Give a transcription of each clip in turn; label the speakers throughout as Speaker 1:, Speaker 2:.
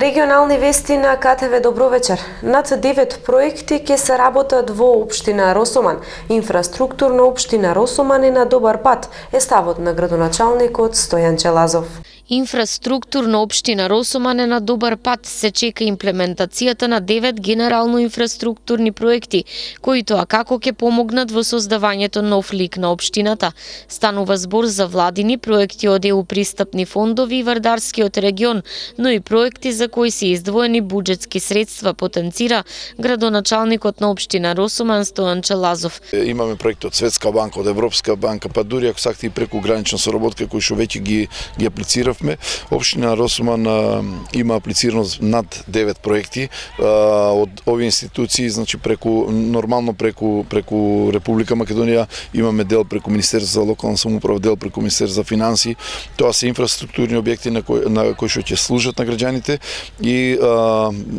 Speaker 1: Регионални вести на КТВ добро вечер. Над 9 проекти ќе се работат во општина Росоман. Инфраструктурна општина Росоман е на добар пат, е ставот на градоначалникот Стојан Челазов.
Speaker 2: Инфраструктурна општина Росоман е на добар пат, се чека имплементацијата на 9 генерално инфраструктурни проекти, кои тоа како ќе помогнат во создавањето нов лик на општината. Станува збор за владини проекти од ЕУ пристапни фондови и Вардарскиот регион, но и проекти за кои се издвоени буџетски средства, потенцира градоначалникот на општина Росоман Стојан Челазов.
Speaker 3: Имаме проекти од Светска банка, од Европска банка, па дури ако сакате и преку гранична соработка кои што веќе ги аплицира. Општина Росоман има аплицирано над 9 проекти од овие институции, значи нормално преку Република Македонија имаме дел преку Министерство за локална самоуправа, дел преку Министерство за финансии. Тоа се инфраструктурни објекти на кои што ќе служат на граѓаните и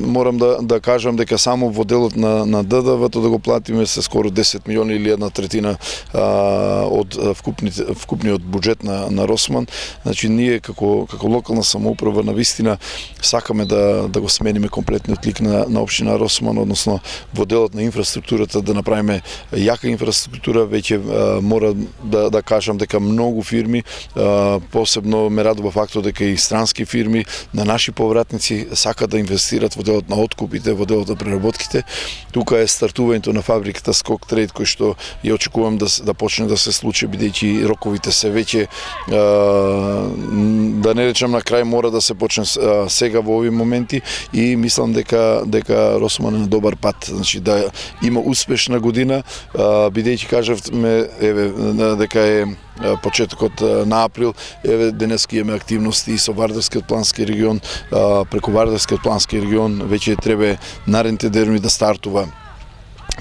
Speaker 3: морам да кажам дека само во делот на ДДВ-то да го платиме се скоро 10 милиони или 1/3 од вкупниот буџет на Росоман. Значи ние како локална самоуправа навистина сакаме да го смениме комплетниот лик на општина Росоман, односно во делот на инфраструктурата да направиме јака инфраструктура. Веќе мора да кажам дека многу фирми, посебно ме радува фактот дека и странски фирми на наши повратници сакаат да инвестират во делот на откупите, во делот на преработките. Тука е стартувањето на фабриката Скок Трейд, кој што ја очекувам да почне да се случи, бидејќи роковите се веќе да не речем на крај мора да се почне сега во овие моменти и мислам дека Росоман е на добар пат, значи да има успешна година, бидејќи кажавме дека е почетокот на април, денеска имаме активности и со Вардарскиот плански регион, преку Вардарскиот плански регион веќе треба наредните дни да стартува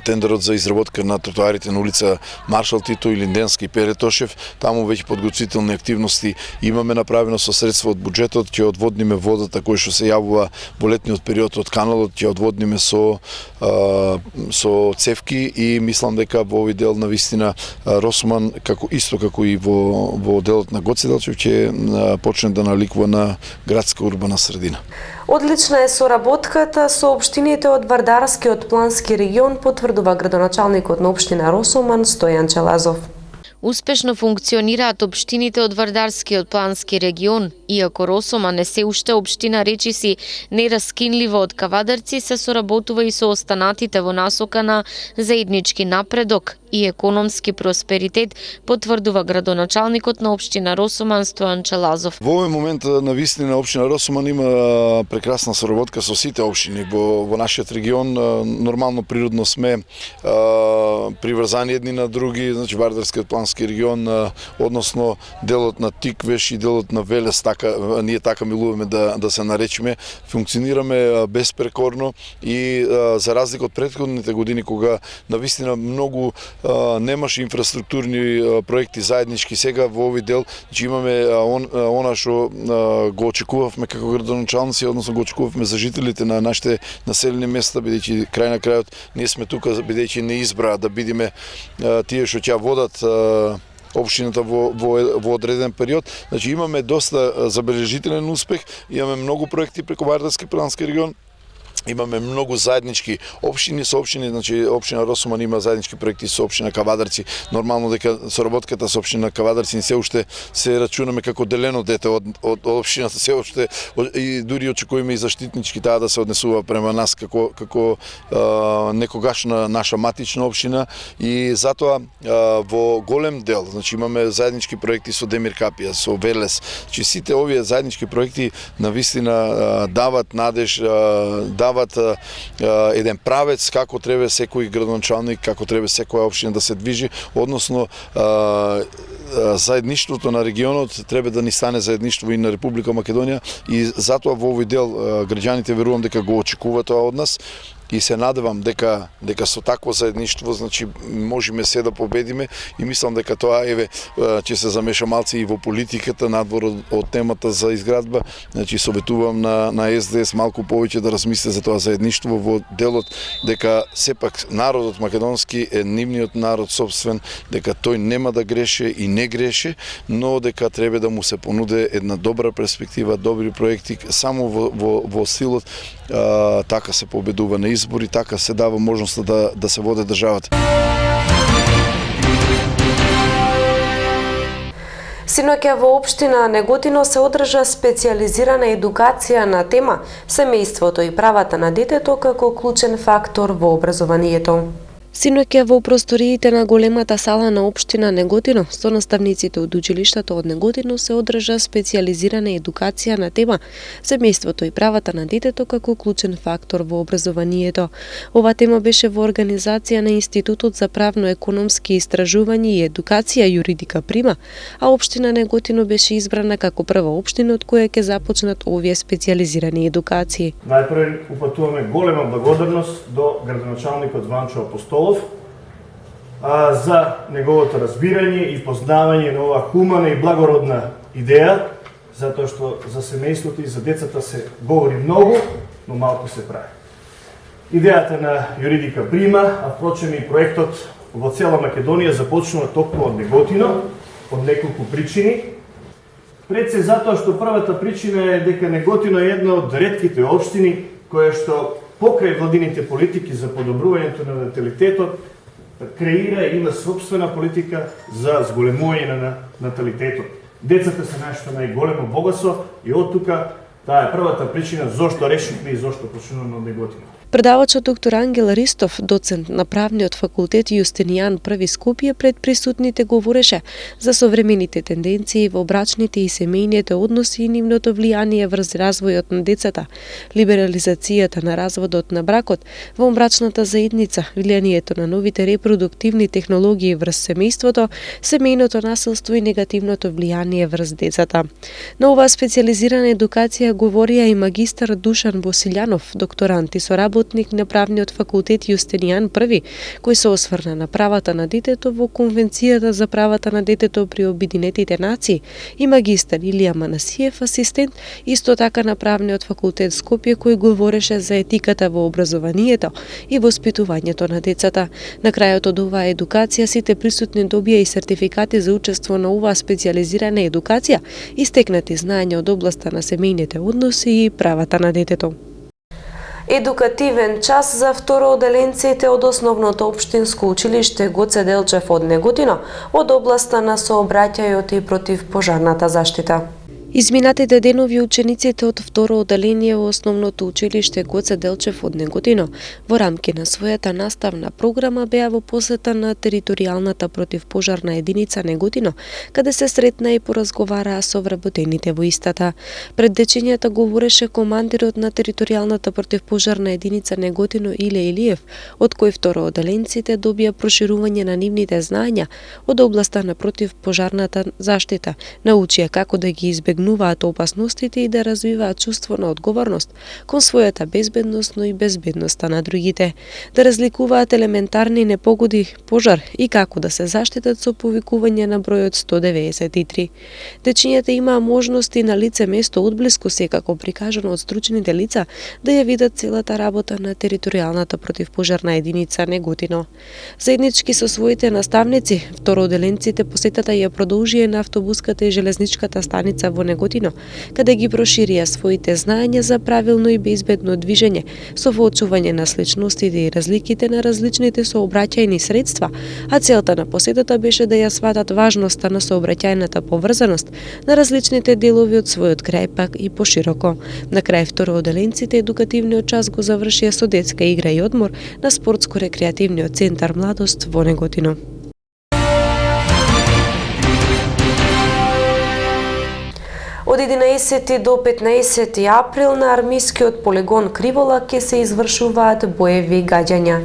Speaker 3: тендерот за изработка на тротоарите на улица Маршал Тито и Линденски и Перетошев. Таму веќе подготвителни активности имаме направено со средства од буџетот, ќе одводниме водата која што се јавува во летниот период од каналот, ќе одводниме со цевки и мислам дека во овој дел на вистина Росоман исто како и во делот на Гоце Делчев ќе почне да наликува на градска урбана средина.
Speaker 1: Одлична е соработката со општините од Вардарскиот плански регион, потврдува градоначалникот на општина Росоман Стојан Челазов.
Speaker 2: Успешно функционираат општините од Вардарскиот плански регион, иако Росоман е се уште општина речиси нераскинливо од Кавадарци, се соработува и со останатите во насока на заеднички напредок и економски просперитет, потврдува градоначалникот на општина Росоман Стојан Челазов.
Speaker 3: Во овој момент на вистина општина Росоман има прекрасна соработка со сите општини во нашиот регион. Нормално природно сме приврзани едни на други, значи Вардарскиот плански регион, односно делот на Тиквеш и делот на Велес, ние така милуваме да се наречеме, функционираме безпрекорно и за разлика од претходните години кога навистина многу немаше инфраструктурни проекти заеднички, сега во овој дел имаме она што го очекувавме како градоначалници, односно го очекувавме за жителите на нашите населени места, бидејќи крај на крајот ние сме тука бидејќи не избраа да бидеме тие што ќе водат општината во одреден период. Значи имаме доста забележителен успех, имаме многу проекти преку Вардарски плански регион. Имаме многу заеднички општини со општини, значи општина Росоман има заеднички проекти со општина Кавадарци. Нормално дека соработката со општина Кавадарци се уште се рачунаме како делено дете од општината, се уште и дури очекуваме и заштитнички таа да се однесува према нас како некогашна наша матична општина и затоа во голем дел, значи имаме заеднички проекти со Демир Капија, со Велес. Значи сите овие заеднички проекти навистина дават надеж, дават еден правец како треба секој градоначалник, како треба секоја општина да се движи, односно заедништвото на регионот треба да ни стане заедништво и на Република Македонија и затоа во овој дел граѓаните верувам дека го очекуваат тоа од нас и се надевам дека со такво заедништво значи можеме се да победиме и мислам дека тоа ќе се замеша малци и во политиката надвор од темата за изградба. Значи советувам на СДС малку повеќе да размисли за тоа заедништво во делот дека сепак народот македонски е нивниот народ собствен, дека тој нема да греше и не греше, но дека треба да му се понуде една добра перспектива, добри проекти, само во стилот така се победува на избори, така се дава можност да се води државата.
Speaker 1: Синоќа во општина Неготино се одржа специјализирана едукација на тема семејството и правата на детето како клучен фактор во образованието. Синоќа во просториите на големата сала на општина Неготино со наставниците од училиштето од Неготино се одржа специјализирана едукација на тема семејството и правата на детето како клучен фактор во образованието. Ова тема беше во организација на Институтот за правно-економски истражувања и едукација Юридика Прима, а општина Неготино беше избрана како прва општина од која ќе започнат овие специјализирани едукации.
Speaker 4: Најпред упатуваме голема благодарност до градоначалникот Ванчо Апостолов за неговото разбирање и познавање на оваа хумана и благородна идеја, затоа што за семејството и за децата се говори многу, но малку се прави. Идејата на Юридика Прима, а впрочем и проектот во цела Македонија започнува токму од Неготино, од неколку причини. Пред се затоа што првата причина е дека Неготино е една од ретките општини која што покрај владините политики за подобрувањето на наталитетот креира и има собствена политика за зголемување на наталитетот. Децата се нашето најголемо богатство и од тука таа е првата причина зошто решивме и зошто почнуваме од Неготино.
Speaker 1: Предавачот доктор Ангел Ристов, доцент на правниот факултет Јустинијан I Скопје, пред присутните говореше за современите тенденции во брачните и семејните односи и нивното влијание врз развојот на децата, либерализацијата на разводот на бракот во брачната заедница, влијанието на новите репродуктивни технологии врз семејството, семејното насилство и негативното влијание врз децата. На оваа специјализирана едукација говорија и магистар Душан Босилјанов, докторант и соработник на правниот факултет Јустинијан I, кој се осврна на правата на детето во Конвенцијата за правата на детето при Обединетите нации, и магистар Илија Манасиев, асистент исто така на правниот факултет Скопје, кој говореше за етиката во образованието и воспитувањето на децата. На крајот од оваа едукација сите присутни добија и сертификати за учество на оваа специјализирана едукација и стекнати знаења од областа на семејните односи и правата на детето. Едукативен час за второоделенците од основното општинско училиште Гоце Делчев од Неготино од областа на сообраќајот и противпожарната заштита. Изминатите денови учениците од второ оделение во основното училиште Гоце Делчев од Неготино во рамки на својата наставна програма беа во посета на територијалната противпожарна единица Неготино, каде се сретна и поразговараа со вработените во истата. Пред дечињата говореше командирот на територијалната противпожарна единица Неготино Иле Илиев, од кој второоделенците добија проширување на нивните знаења од областа на противпожарната заштита, научија како да ги избегнуваат опасностите и да развиваат чувство на одговорност кон својата безбедност, но и безбедноста на другите, да разликуваат елементарни непогоди, пожар и како да се заштитат со повикување на бројот 193. Дечињата имаа можности на лице место одблиску, секако прикажано од стручните лица, да ја видат целата работа на територијалната противпожарна единица Неготино. Заеднички со своите наставници, второоделенците посетата ја продолжија на автобуската и железничката станица во Неготино, каде ги проширија своите знаења за правилно и безбедно движење, со воочување на сличностите и разликите на различните сообраќајни средства, а целта на посетата беше да ја сватат важноста на сообраќајната поврзаност на различните делови од својот крај, пак и пошироко. На крај второоделенците едукативниот час го завршија со детска игра и одмор на спортско-рекреативниот центар Младост во Неготино. Од 11 до 15 април на армискиот полигон Кривола ќе се извршуваат боеви гаѓања.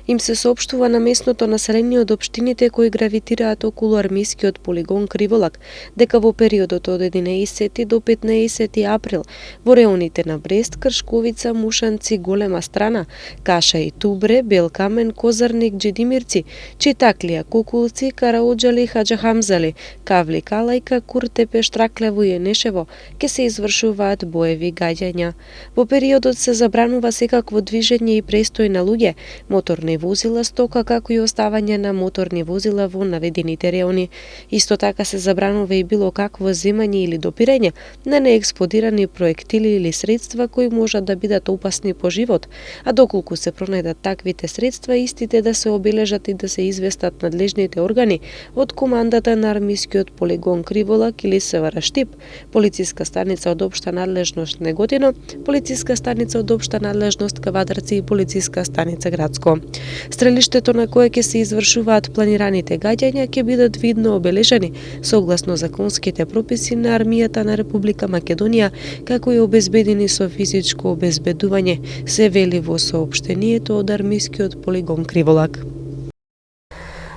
Speaker 1: Им се соопштува на местното население од општините кои гравитираат околу армискиот полигон Криволак дека во периодот од 11 до 15 април во реоните на Брест, Кршковица, Мушанци, Голема Страна, Каша и Тубре, Белкамен, Козарник, Джедимирци, Читаклија, Кукулци, Караоджали, Хаджахамзали, Кавли, Калајка, Курте, Пештраклево и Енешево ке се извршуваат боеви гаѓања. Во периодот се забранува секакво движење и престој на луѓе, моторни возила, стока, како и оставање на моторни возила во наведените реони. Исто така се забранува и било какво земање или допирање на неексплодирани проектили или средства кои можат да бидат опасни по живот, а доколку се пронајдат таквите средства, истите да се обележат и да се известат надлежните органи од командата на армискиот полигон Криволак или СВР Штип, полициска станица од општа надлежност Неготино, полициска станица од општа надлежност Кавадарци и полициска станица Градско. Стрелиштето на кое ќе се извршуваат планираните гаѓања ќе бидат видно обележани согласно законските прописи на армијата на Република Македонија, како и обезбедени со физичко обезбедување, се вели во соопштението од армискиот полигон Криволак.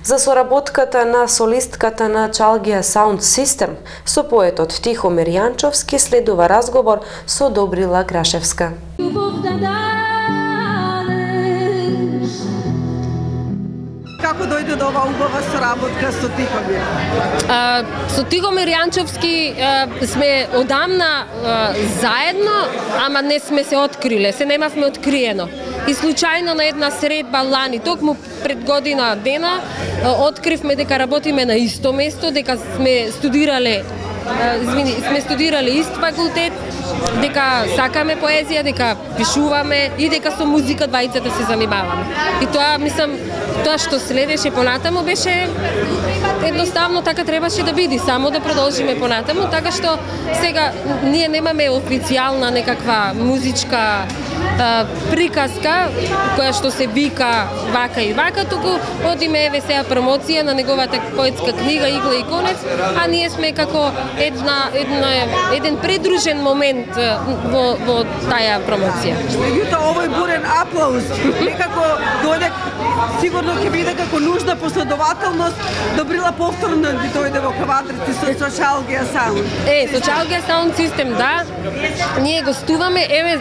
Speaker 1: За соработката на солистката на Чалгија Саунд Систем со поетот Тихомир Јанчовски следува разговор со Добрила Крашевска.
Speaker 5: Како дојде до оваа убава соработка со Тихомир?
Speaker 6: Со Тихомир Јанчовски сме одамна заедно, ама не сме се откриле, се немавме откриено. И случајно на една средба лани, токму пред година дена, откривме дека работиме на исто место, дека сме студирале ист факултет, дека сакаме поезија, дека пишуваме и дека со музика двајцата се занимаваме. И тоа, мислам, тоа што следеше понатаму беше едноставно така требаше да биде, само да продолжиме понатаму, така што сега ние немаме официјална некаква музичка приказка која што се вика вака и вака, туку одиме еве сега промоција на неговата поетска книга Игла и конец, а ние сме како еден придружен момент во таа промоција.
Speaker 5: Меѓутоа овој бурен аплауз некако дојде, сигурно ќе биде како нужна последователност, Добрила повторно да дојде во Кавадарци со Чалгија Саунд.
Speaker 6: Со Чалгија Саунд Систем, да, ние гостуваме, еве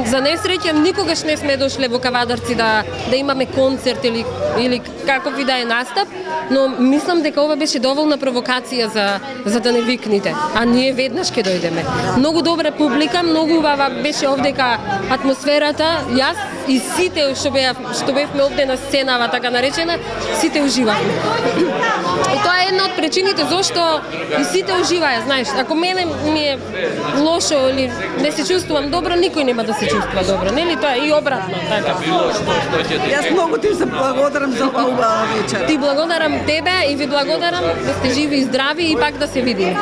Speaker 6: за несреќа никогаш не сме дошле во Кавадарци да имаме концерт или каков и да е настап, но мислам дека ова беше доволна провокација за да не викните, а ние веднаш ќе дојдеме. Многу добра публика, многу убава беше овдека атмосферата, јас и сите што бевме овде на сценава, така наречена, сите уживавме. И тоа е една од причините зошто и сите уживаја, знаеш, ако мене ми е лошо или не се чувствувам добро, никој нема да се чувствува добро, нели тоа и обратно, така.
Speaker 5: Јас многу ти се благодарам за оваа убава вечер.
Speaker 6: Ти благодарам тебе и ви благодарам да сте живи и здрави и пак да се видиме.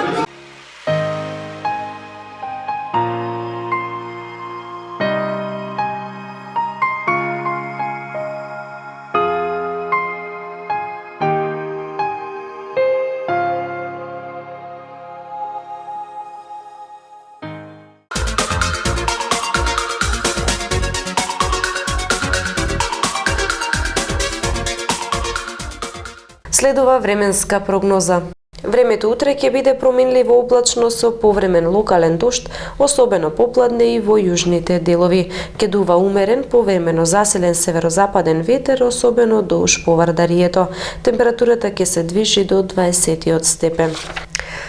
Speaker 1: Следува временска прогноза. Времето утре ќе биде променливо облачно со повремен локален дожд, особено попладне и во јужните делови. Ќе дува умерен, повремено заселен северозападен ветер, особено до Шповардарието. Температурата ќе се движи до 20 степен.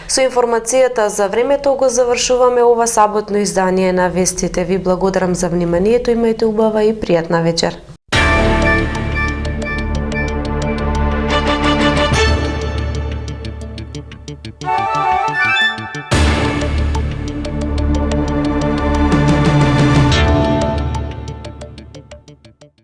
Speaker 1: Со информацијата за времето го завршуваме ова саботно издание на вестите. Ви благодарам за вниманието, имајте убава и пријатна вечер.